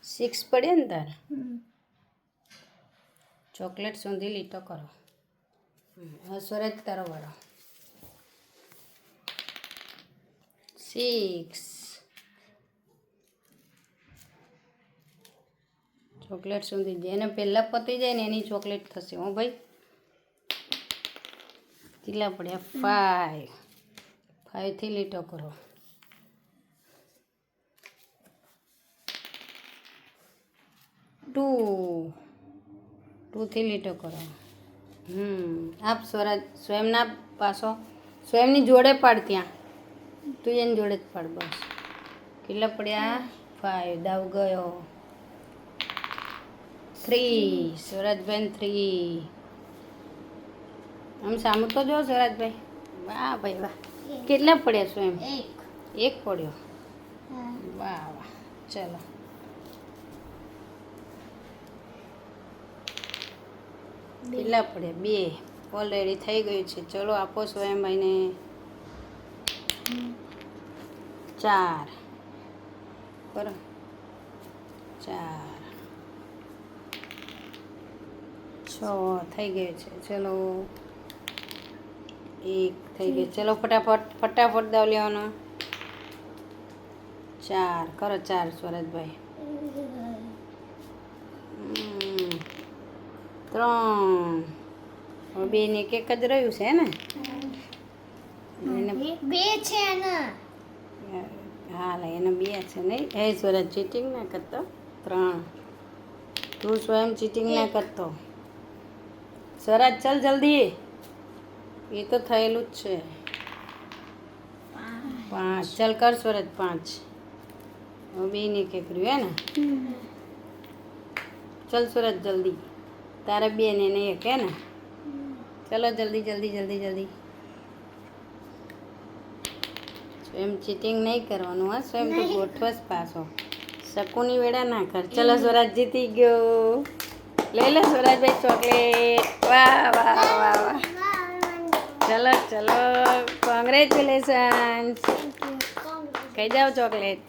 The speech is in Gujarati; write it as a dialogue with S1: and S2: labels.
S1: 6 પડે ને તાર ચોકલેટ સુધી લીટો કરો. હવે સ્વરાજ તારો વાળો 6 ચોકલેટ સુધી જેને પહેલાં પતી જાય ને એની ચોકલેટ થશે. હો ભાઈ કેટલા પડ્યા 5 થી લીટો કરો. 2 થી લીટો કરો. આપ સ્વયંના પાછો સ્વયંની જોડે પાડ. ત્યાં તું એની જોડે જ પાડ. બસ કેટલા પડ્યા 5. દાવ ગયો 3. સ્વરાજભાઈ 3. આમ સામું તો જો સ્વરાજભાઈ. વાહ ભાઈ વાહ. કેટલા પડ્યા સ્વયં? 1 પડ્યો. વાહ વાહ. ચલો કેટલા પડ્યા? 2. ઓલરેડી થઈ ગયું છે. ચલો આપો સ્વયંભાઈને 4 કરો. 4 6 થઈ ગયું છે. ચલો 1 થઈ ગયું. ચલો ફટાફટ દાવ લેવાનો. 4 કરો. 4 સ્વરાજભાઈ 3. હવે 2 ને 1 જ રહ્યું છે ને?
S2: 2 છે ને?
S1: હા એને 2 છે નહીં. હે સ્વરાજ ચીટિંગ ના કરતો. 3. તું સ્વયં ચીટિંગ ના કરતો. સ્વરાજ ચાલ જલ્દી. એ તો થયેલું જ છે. 5. ચાલ કર સ્વરાજ 5. હવે 2 ને 1 રહ્યું હે ને? ચાલ સ્વરાજ જલ્દી. તારે 2 ને 1 હે ને? ચલો જલ્દી. સ્વયં ચીટિંગ નહીં કરવાનું. હા સ્વયં તો ગોઠવસ પાછો. શકુની વેળા ના કર. ચલો સ્વરાજ જીતી ગયો. લઈ લે સ્વરાજભાઈ ચોકલેટ. વાહ. ચલો કોંગ્રેચ્યુલેશન્સ. કહી જાઓ ચોકલેટ.